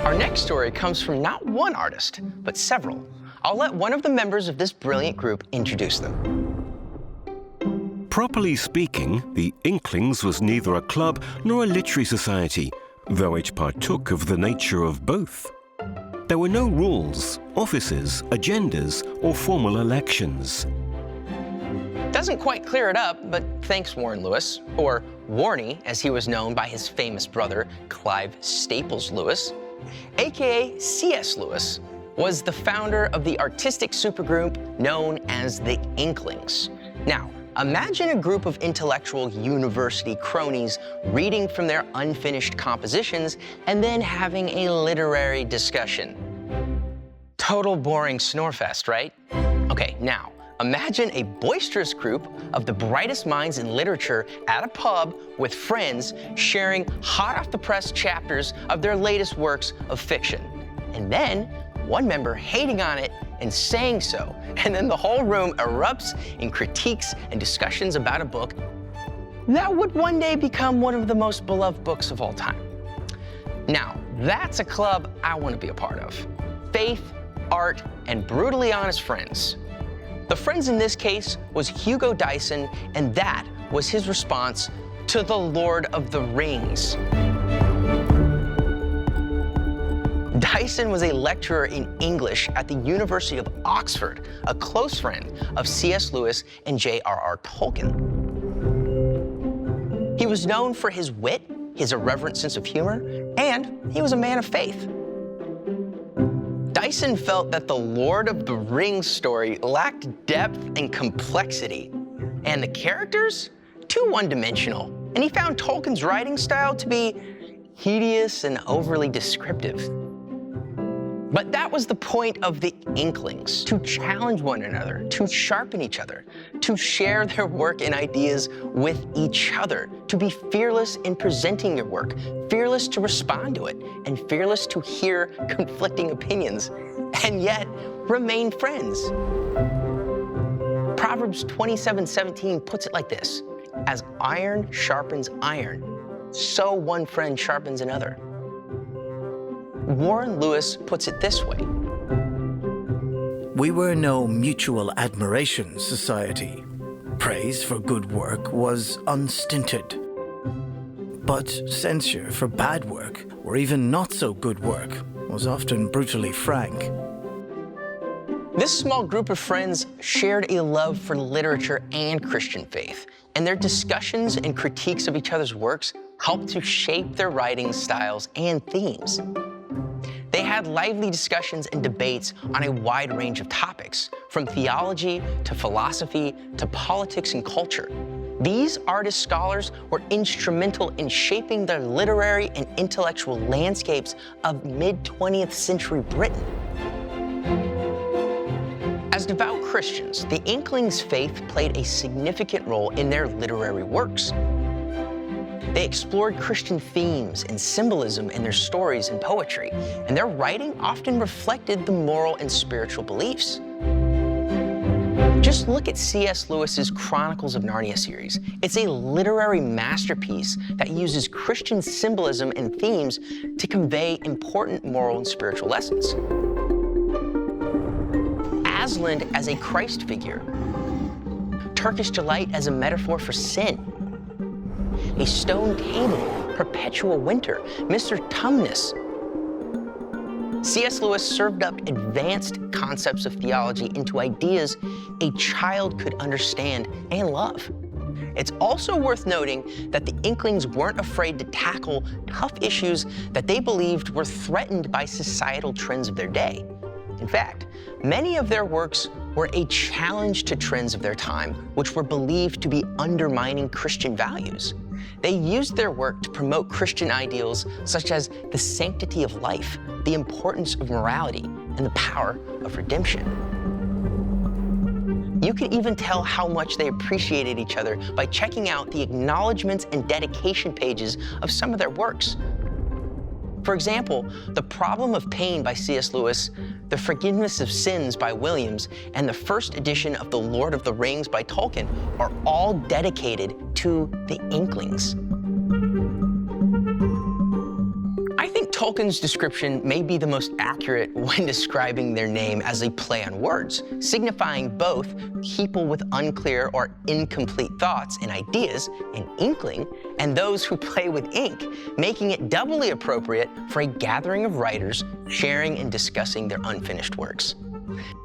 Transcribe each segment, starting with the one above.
Our next story comes from not one artist, but several. I'll let one of the members of this brilliant group introduce them. Properly speaking, the Inklings was neither a club nor a literary society, though it partook of the nature of both. There were no rules, offices, agendas, or formal elections. Doesn't quite clear it up, but thanks, Warren Lewis, or Warnie, as he was known by his famous brother, Clive Staples Lewis, aka C.S. Lewis, was the founder of the artistic supergroup known as the Inklings. Now, imagine a group of intellectual university cronies reading from their unfinished compositions and then having a literary discussion. Total boring snorefest, right? Okay, now, imagine a boisterous group of the brightest minds in literature at a pub with friends sharing hot-off-the-press chapters of their latest works of fiction. And then, one member hating on it and saying so, and then the whole room erupts in critiques and discussions about a book that would one day become one of the most beloved books of all time. Now, that's a club I want to be a part of. Faith, art, and brutally honest friends. The friends in this case was Hugo Dyson, and that was his response to The Lord of the Rings. Dyson was a lecturer in English at the University of Oxford, a close friend of C.S. Lewis and J.R.R. Tolkien. He was known for his wit, his irreverent sense of humor, and he was a man of faith. Dyson felt that the Lord of the Rings story lacked depth and complexity, and the characters too one-dimensional, and he found Tolkien's writing style to be hideous and overly descriptive. But that was the point of the Inklings, to challenge one another, to sharpen each other, to share their work and ideas with each other, to be fearless in presenting your work, fearless to respond to it, and fearless to hear conflicting opinions, and yet remain friends. Proverbs 27:17 puts it like this: as iron sharpens iron, so one friend sharpens another. Warren Lewis puts it this way: we were no mutual admiration society. Praise for good work was unstinted. But censure for bad work, or even not so good work, was often brutally frank. This small group of friends shared a love for literature and Christian faith, and their discussions and critiques of each other's works helped to shape their writing styles and themes. They had lively discussions and debates on a wide range of topics, from theology to philosophy to politics and culture. These artist scholars were instrumental in shaping the literary and intellectual landscapes of mid-20th century Britain. As devout Christians, the Inklings' faith played a significant role in their literary works. They explored Christian themes and symbolism in their stories and poetry, and their writing often reflected the moral and spiritual beliefs. Just look at C.S. Lewis's Chronicles of Narnia series. It's a literary masterpiece that uses Christian symbolism and themes to convey important moral and spiritual lessons. Aslan as a Christ figure, Turkish delight as a metaphor for sin, a stone table, perpetual winter, Mr. Tumnus. C.S. Lewis served up advanced concepts of theology into ideas a child could understand and love. It's also worth noting that the Inklings weren't afraid to tackle tough issues that they believed were threatened by societal trends of their day. In fact, many of their works were a challenge to trends of their time, which were believed to be undermining Christian values. They used their work to promote Christian ideals such as the sanctity of life, the importance of morality, and the power of redemption. You could even tell how much they appreciated each other by checking out the acknowledgments and dedication pages of some of their works. For example, The Problem of Pain by C.S. Lewis, The Forgiveness of Sins by Williams, and the first edition of The Lord of the Rings by Tolkien are all dedicated to the Inklings. I think Tolkien's description may be the most accurate when describing their name as a play on words, signifying both people with unclear or incomplete thoughts and ideas, an inkling, and those who play with ink, making it doubly appropriate for a gathering of writers sharing and discussing their unfinished works.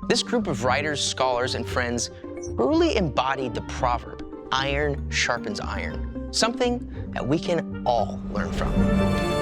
This group of writers, scholars, and friends truly embodied the proverb, iron sharpens iron, something that we can all learn from.